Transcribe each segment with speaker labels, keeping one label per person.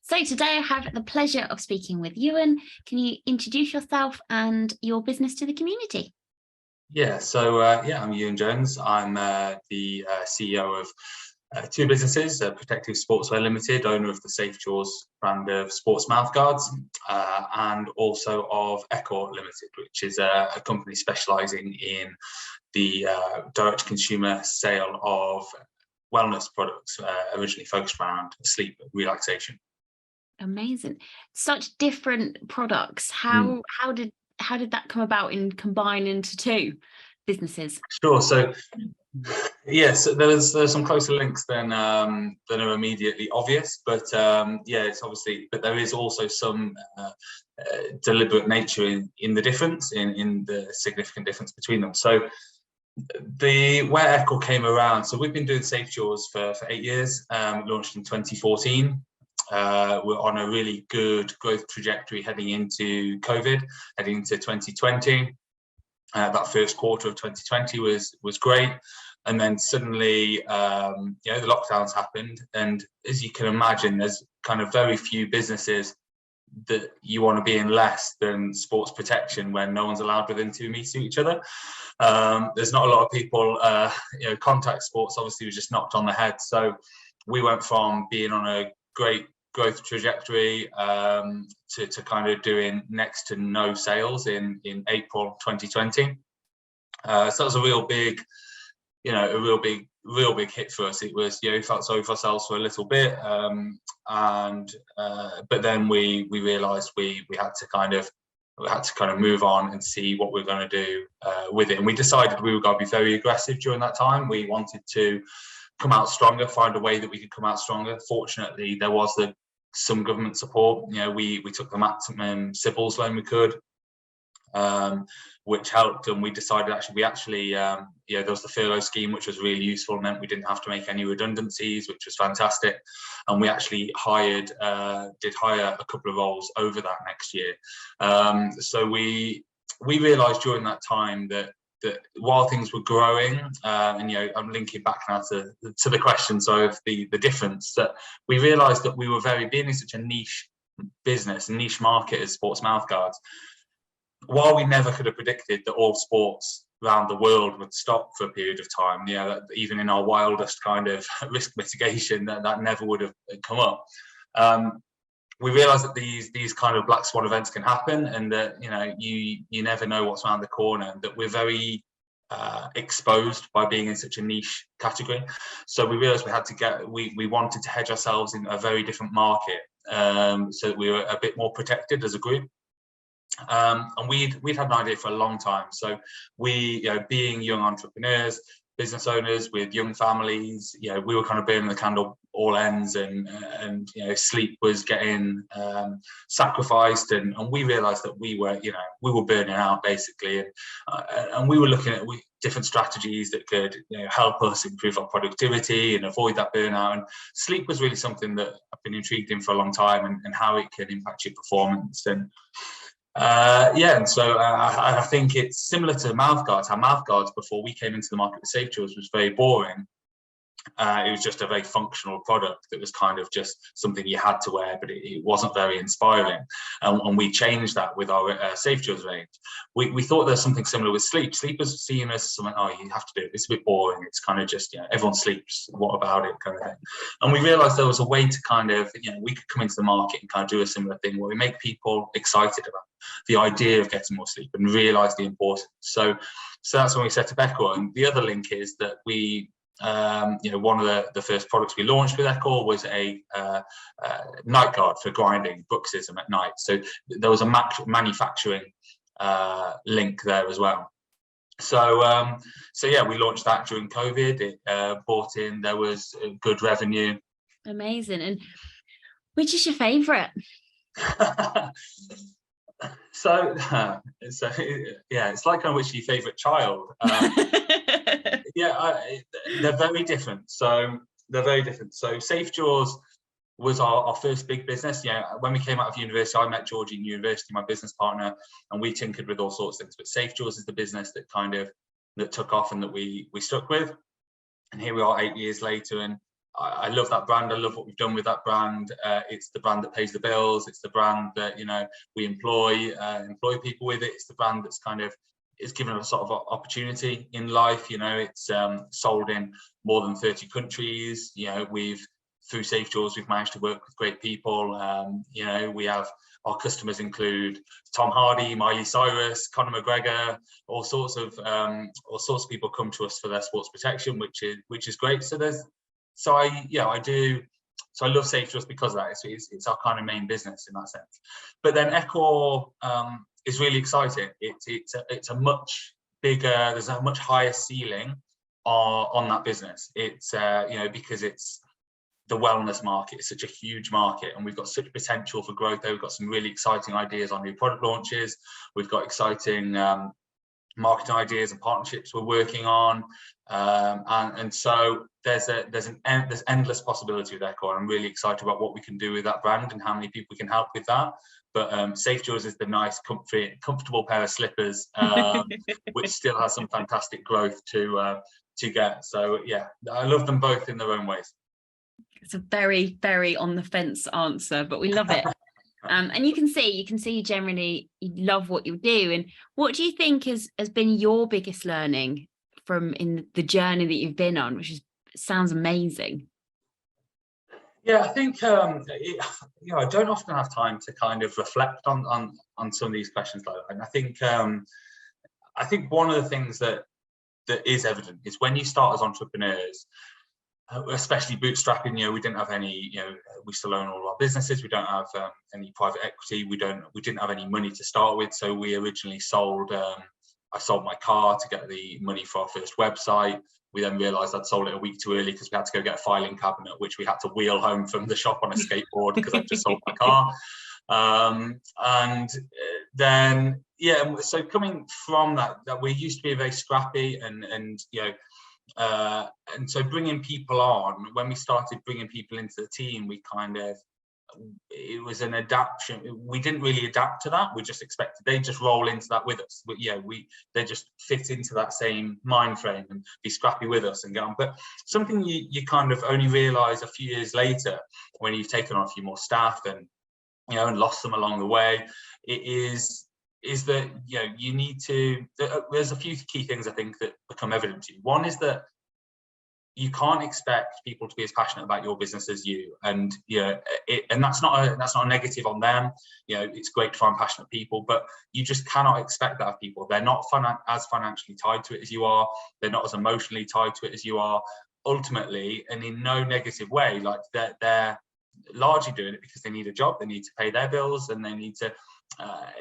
Speaker 1: So today I have the pleasure of speaking with Ewan. Can you introduce yourself and your business to the community?
Speaker 2: I'm Ewan Jones. I'm the CEO of two businesses, Protective Sportswear Limited, owner of the Safe Jaws brand of sports mouthguards, and also of ActionCOACH Limited, which is a company specialising in the direct-to-consumer sale of wellness products, originally focused around sleep relaxation.
Speaker 1: Amazing. Such different products. How did that come about in combine into two businesses?
Speaker 2: Sure. So yes, there's some closer links than are immediately obvious, but it's obviously, but there is also some deliberate nature in the difference, in the significant difference between them. So where ActionCOACH came around, so we've been doing Safe Jaws for 8 years, launched in 2014. We're on a really good growth trajectory heading into COVID, heading into 2020. That first quarter of 2020 was great, and then suddenly the lockdowns happened, and as you can imagine, there's kind of very few businesses that you want to be in less than sports protection when no one's allowed within 2 meters of each other. There's not a lot of people, contact sports obviously was just knocked on the head. So we went from being on a great growth trajectory to kind of doing next to no sales in April 2020. So that was a real big hit for us. It was, we felt sorry for ourselves for a little bit, but then we realised we had to kind of move on and see what we're going to do with it. And we decided we were going to be very aggressive during that time. We wanted to come out stronger, find a way that we could come out stronger. Fortunately, there was some government support. We took the maximum CBILS loan we could, which helped, and we decided there was the furlough scheme, which was really useful, meant we didn't have to make any redundancies, which was fantastic. And we actually did hire a couple of roles over that next year. So we realised during that time that while things were growing, and I'm linking back now to the question, so of the difference, that we realised that we were being in such a niche business, a niche market as sports mouthguards. While we never could have predicted that all sports around the world would stop for a period of time, that even in our wildest kind of risk mitigation, that never would have come up. We realised that these kind of black swan events can happen, and that you never know what's around the corner, and that we're very exposed by being in such a niche category. So we realised we wanted to hedge ourselves in a very different market, so that we were a bit more protected as a group. And we'd had an idea for a long time. So we, being young entrepreneurs, business owners with young families, we were kind of burning the candle all ends, and sleep was getting sacrificed, and we realised that we were burning out basically, and we were looking at different strategies that could help us improve our productivity and avoid that burnout. And sleep was really something that I've been intrigued in for a long time, and how it can impact your performance. And I think it's similar to mouthguards. How mouthguards, before we came into the market with Safe Jaws, was very boring. It was just a very functional product that was kind of just something you had to wear, but it wasn't very inspiring. And we changed that with our Safe Jaws range. We thought there's something similar with sleep. Sleep was seen as something, you have to do it. It's a bit boring. It's kind of just, everyone sleeps. What about it, kind of thing. And we realised there was a way to kind of, we could come into the market and kind of do a similar thing where we make people excited about the idea of getting more sleep and realise the importance. So that's when we set up ActionCOACH. And the other link is that we, one of the first products we launched with ActionCOACH was a night guard for grinding bruxism at night. So there was a manufacturing link there as well. So we launched that during COVID. It brought in, there was good revenue.
Speaker 1: Amazing. And which is your favourite?
Speaker 2: So it's like which is your favourite child. They're very different. So Safe Jaws was our first big business. When we came out of university, I met Georgie in university, my business partner, and we tinkered with all sorts of things. But Safe Jaws is the business that took off and that we stuck with. And here we are 8 years later, and I love that brand. I love what we've done with that brand. It's the brand that pays the bills. It's the brand that, you know, we employ people with it. It's the brand that's kind of, it's given us a sort of opportunity in life. You know, it's sold in more than 30 countries. You know, through Safe Jaws, we've managed to work with great people. You know, we have, our customers include Tom Hardy, Miley Cyrus, Conor McGregor, all sorts of people come to us for their sports protection, which is great. So I love Safe Jaws because of that. It's our kind of main business in that sense. But then Ecor is really exciting. It's a much bigger, there's a much higher ceiling on that business. It's you know, because it's the wellness market is such a huge market, and we've got such potential for growth there. We've got some really exciting ideas on new product launches. We've got exciting marketing ideas and partnerships we're working on, and so there's endless possibility with Ecor. I'm really excited about what we can do with that brand and how many people we can help with that. But Safe Jaws is the nice, comfortable pair of slippers, which still has some fantastic growth to get. So yeah, I love them both in their own ways.
Speaker 1: It's a very, very on the fence answer, but we love it. And you can see generally you love what you do. And what do you think has been your biggest learning from in the journey that you've been on, which sounds amazing?
Speaker 2: Yeah, I think you know, I don't often have time to kind of reflect on some of these questions like that. And I think one of the things that is evident is when you start as entrepreneurs, especially bootstrapping, you know, we didn't have any, you know, we still own all our businesses. We don't have any private equity. We didn't have any money to start with. So we originally sold, I sold my car to get the money for our first website. We then realized I'd sold it a week too early because we had to go get a filing cabinet, which we had to wheel home from the shop on a skateboard because I just sold my car. And then, yeah, so coming from that we used to be very scrappy and you know, and so bringing people on, when we started bringing people into the team, it was an adaptation. We didn't really adapt to that. We just expected they just roll into that with us. They just fit into that same mind frame and be scrappy with us and get on. But something you kind of only realize a few years later when you've taken on a few more staff and, you know, and lost them along the way, is that, you know, you need to, there's a few key things I think that become evident to you. One is that you can't expect people to be as passionate about your business as you, and you know, and that's not a negative on them. You know, it's great to find passionate people, but you just cannot expect that of people. They're not as financially tied to it as you are. They're not as emotionally tied to it as you are. Ultimately, and in no negative way, like they're largely doing it because they need a job, they need to pay their bills, and they need to.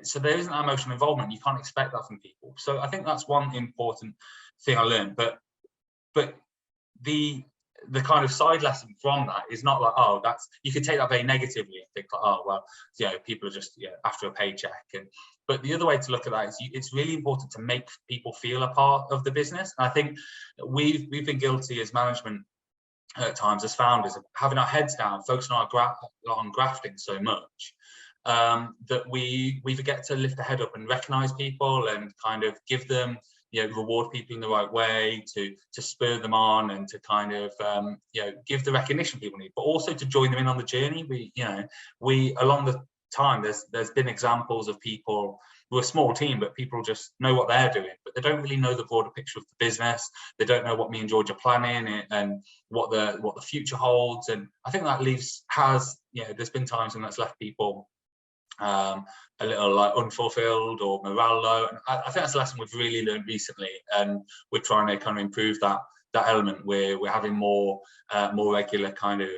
Speaker 2: So there isn't that emotional involvement. You can't expect that from people. So I think that's one important thing I learned. But the kind of side lesson from that is not like, oh, that's, you could take that very negatively and think like, oh, well, you know, people are just, you know, after a paycheck. But the other way to look at that is it's really important to make people feel a part of the business. And I think we've been guilty as management at times, as founders, of having our heads down, focusing on grafting so much that we forget to lift the head up and recognize people and kind of give them, you know, reward people in the right way, to spur them on, and to kind of you know, give the recognition people need, but also to join them in on the journey. We along the time, there's been examples of people, we're a small team, but people just know what they're doing, but they don't really know the broader picture of the business. They don't know what me and George are planning and what the future holds. And I think that there's been times when that's left people a little like unfulfilled or morale low. And I think that's a lesson we've really learned recently, and we're trying to kind of improve that element. We're having more regular kind of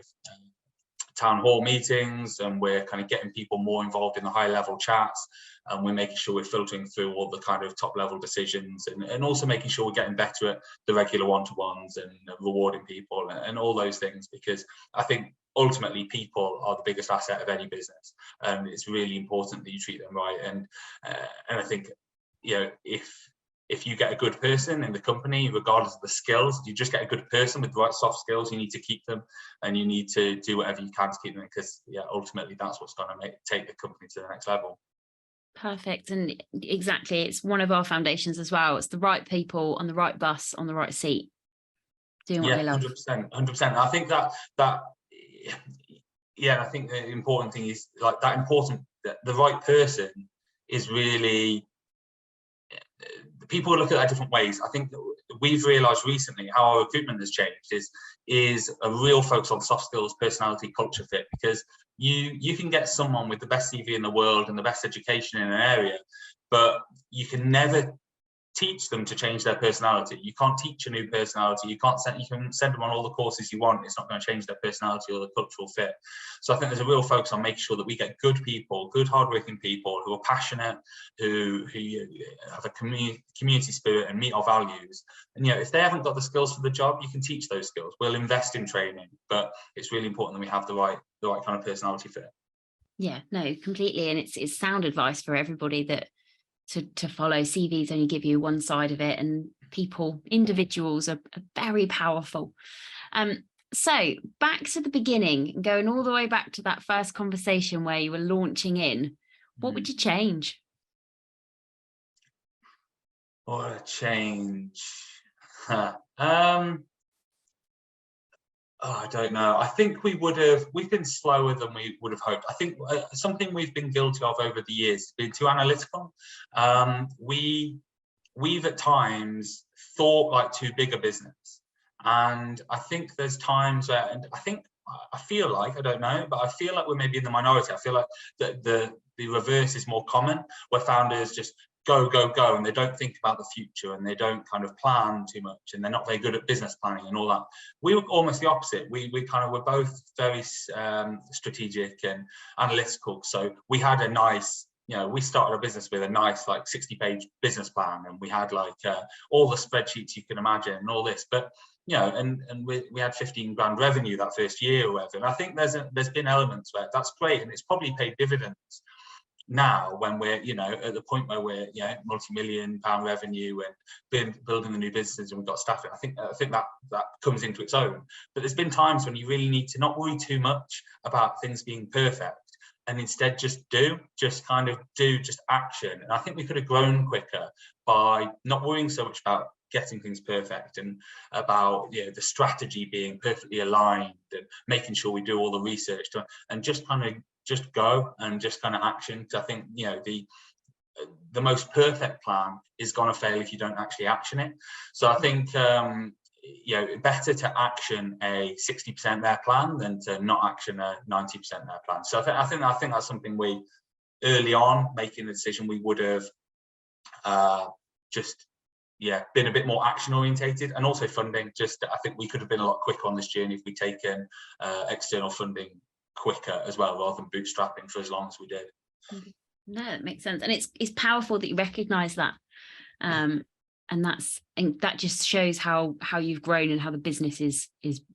Speaker 2: town hall meetings, and we're kind of getting people more involved in the high level chats, and we're making sure we're filtering through all the kind of top level decisions, and also making sure we're getting better at the regular one-to-ones and rewarding people and all those things, because I think ultimately people are the biggest asset of any business, and it's really important that you treat them right. And I think, you know, if you get a good person in the company, regardless of the skills, you just get a good person with the right soft skills, you need to keep them, and you need to do whatever you can to keep them, because ultimately that's what's going to take the company to the next level.
Speaker 1: Perfect. And exactly, it's one of our foundations as well. It's the right people on the right bus on the right seat. doing what
Speaker 2: Yeah,
Speaker 1: they love.
Speaker 2: 100%, 100%. I think I think the important thing is like that the right person is really, people look at that different ways. I think we've realized recently how our recruitment has changed is a real focus on soft skills, personality, culture fit, because you can get someone with the best CV in the world and the best education in an area, but you can never teach them to change their personality. You can't teach a new personality. You can send them on all the courses you want. It's not going to change their personality or the cultural fit. So I think there's a real focus on making sure that we get good people, good hardworking people who are passionate, who have a community spirit and meet our values. And if they haven't got the skills for the job, you can teach those skills. We'll invest in training, but it's really important that we have the right kind of personality fit.
Speaker 1: Yeah, no, completely. And it's sound advice for everybody that to follow. CVs only give you one side of it, and individuals are very powerful. So back to the beginning, going all the way back to that first conversation where you were launching in, what would you change?
Speaker 2: Or a change? I don't know. I think we've been slower than we would have hoped. I think something we've been guilty of over the years has been too analytical. We've at times thought like too big a business. And I think there's times where, and I feel like, I don't know, but I feel like we're maybe in the minority. I feel like the reverse is more common, where founders just go, and they don't think about the future, and they don't kind of plan too much, and they're not very good at business planning and all that. We were almost the opposite. We're both very strategic and analytical. So we had a nice, we started a business with a nice like 60-page business plan, and we had like all the spreadsheets you can imagine and all this, but and we had 15 grand revenue that first year or whatever. And I think there's been elements where that's great, and it's probably paid dividends now when we're at the point where we're multi-million-pound revenue and building the new businesses, and we've got staff. I think that comes into its own. But there's been times when you really need to not worry too much about things being perfect, and instead just action. And I think we could have grown quicker by not worrying so much about getting things perfect, and about the strategy being perfectly aligned, and making sure we do all the research and just go and just action. Because I think the most perfect plan is going to fail if you don't actually action it. So I think better to action a 60% there plan than to not action a 90% there plan. So I think that's something we, early on making the decision, we would have been a bit more action orientated. And also funding, I think we could have been a lot quicker on this journey if we'd taken external funding quicker as well, rather than bootstrapping for as long as we did.
Speaker 1: No, that makes sense. And it's powerful that you recognize that. And that just shows how you've grown and how the business is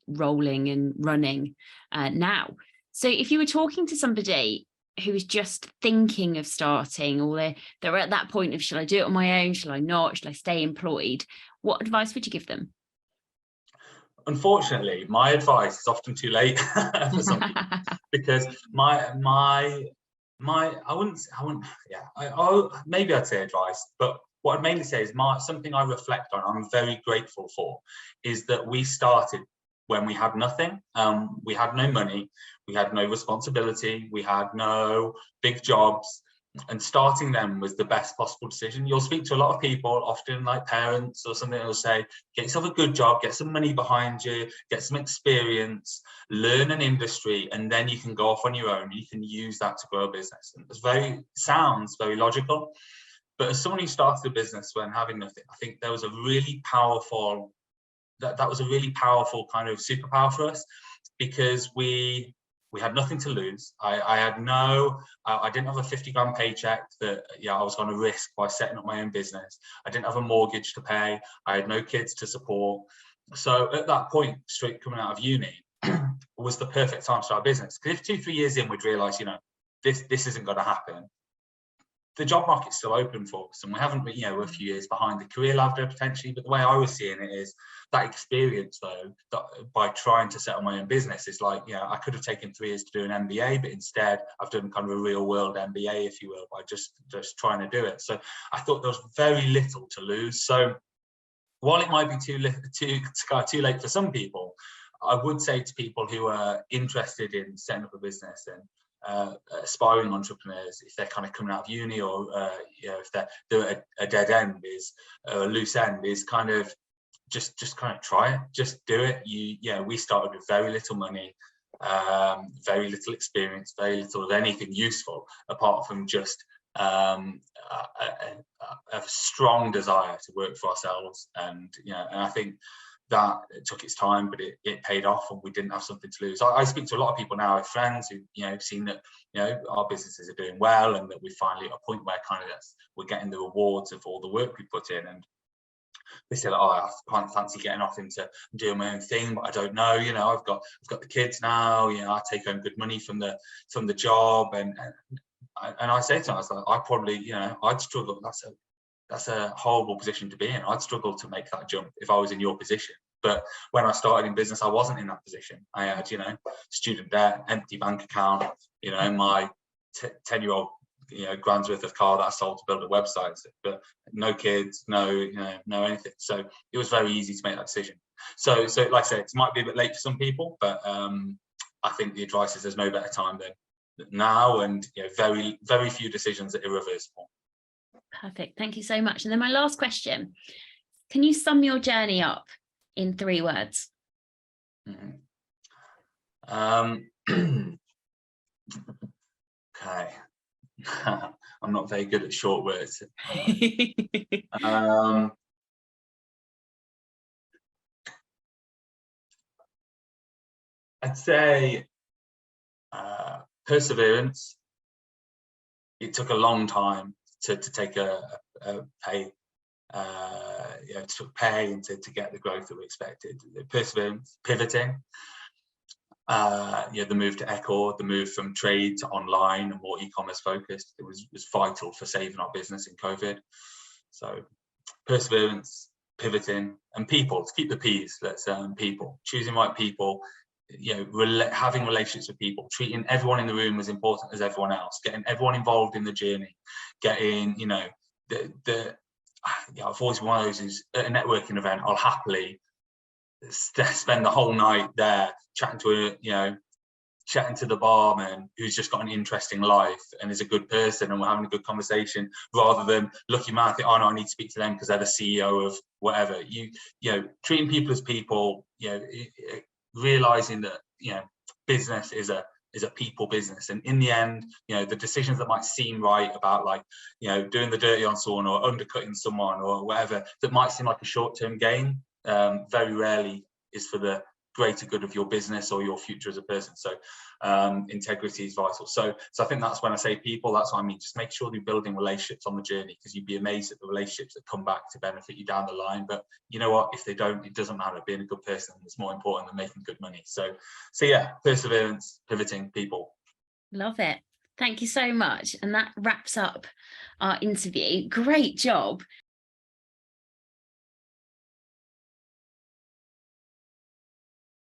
Speaker 1: rolling and running now. So if you were talking to somebody who is just thinking of starting, or they're at that point of, shall I do it on my own? Shall I not? Shall I stay employed? What advice would you give them?
Speaker 2: Unfortunately, my advice is often too late for some people, because maybe I'd say advice, but what I'd mainly say is something I reflect on, I'm very grateful for, is that we started when we had nothing. We had no money, we had no responsibility, we had no big jobs, and starting them was the best possible decision. You'll speak to a lot of people, often like parents or something, who'll say, get yourself a good job, get some money behind you, get some experience, learn an industry, and then you can go off on your own. You can use that to grow a business. And sounds very logical, but as someone who started a business when having nothing, I think there was a really powerful, that was a really powerful kind of superpower for us, because we had nothing to lose. I didn't have a 50 grand paycheck that I was going to risk by setting up my own business. I didn't have a mortgage to pay. I had no kids to support. So at that point, straight coming out of uni, was the perfect time to start a business. Because if 2-3 years in, we'd realise, this isn't going to happen. The job market's still open for us, and we haven't, we're a few years behind the career ladder potentially. But the way I was seeing it is that experience, though, that by trying to set up my own business, is like, I could have taken 3 years to do an MBA, but instead I've done kind of a real world MBA, if you will, by just trying to do it. So I thought there was very little to lose. So while it might be too late for some people, I would say to people who are interested in setting up a business and aspiring entrepreneurs, if they're kind of coming out of uni, or if they're at a dead end, is a loose end, is kind of just kind of try it, just do it. We started with very little money, very little experience, very little of anything useful apart from just a strong desire to work for ourselves. And and I think that it took its time, but it paid off, and we didn't have something to lose. I speak to a lot of people now, with friends who have seen that our businesses are doing well, and that we're finally at a point where kind of we're getting the rewards of all the work we put in. And they say, like, I can't fancy getting off into doing my own thing, but I don't know. I've got the kids now. I take home good money from the job, and I say to them, I was like, I probably I'd struggle. That's a horrible position to be in. I'd struggle to make that jump if I was in your position. But when I started in business, I wasn't in that position. I had student debt, empty bank account, my 10-year-old grand's worth of car that I sold to build a website, but no kids, no anything. So it was very easy to make that decision. So like I said, it might be a bit late for some people, but I think the advice is there's no better time than now, and very, very few decisions are irreversible.
Speaker 1: Perfect. Thank you so much. And then my last question, can you sum your journey up in 3 words?
Speaker 2: Okay. I'm not very good at short words. I'd say perseverance. It took a long time to take a pay, to pay and to get the growth that we expected. Perseverance, pivoting. The move to Ecor, the move from trade to online and more e-commerce focused, it was vital for saving our business in COVID. So perseverance, pivoting, and people. To keep the P's, let's people, choosing right people, having relationships with people, treating everyone in the room as important as everyone else, getting everyone involved in the journey, getting I've always been one of those who's at a networking event, I'll happily spend the whole night there chatting to the barman who's just got an interesting life and is a good person, and we're having a good conversation, rather than looking around and think, oh no, I need to speak to them because they're the CEO of whatever. Treating people as people, realizing that business is a people business, and in the end, the decisions that might seem right about, like doing the dirty on someone or undercutting someone or whatever, that might seem like a short-term gain, very rarely is for the greater good of your business or your future as a person. So integrity is vital. So I think that's when I say people, that's what I mean. Just make sure you're building relationships on the journey, because you'd be amazed at the relationships that come back to benefit you down the line. But you know what, if they don't, it doesn't matter. Being a good person is more important than making good money. So yeah, perseverance, pivoting, people.
Speaker 1: Love it. Thank you so much. And that wraps up our interview. Great job.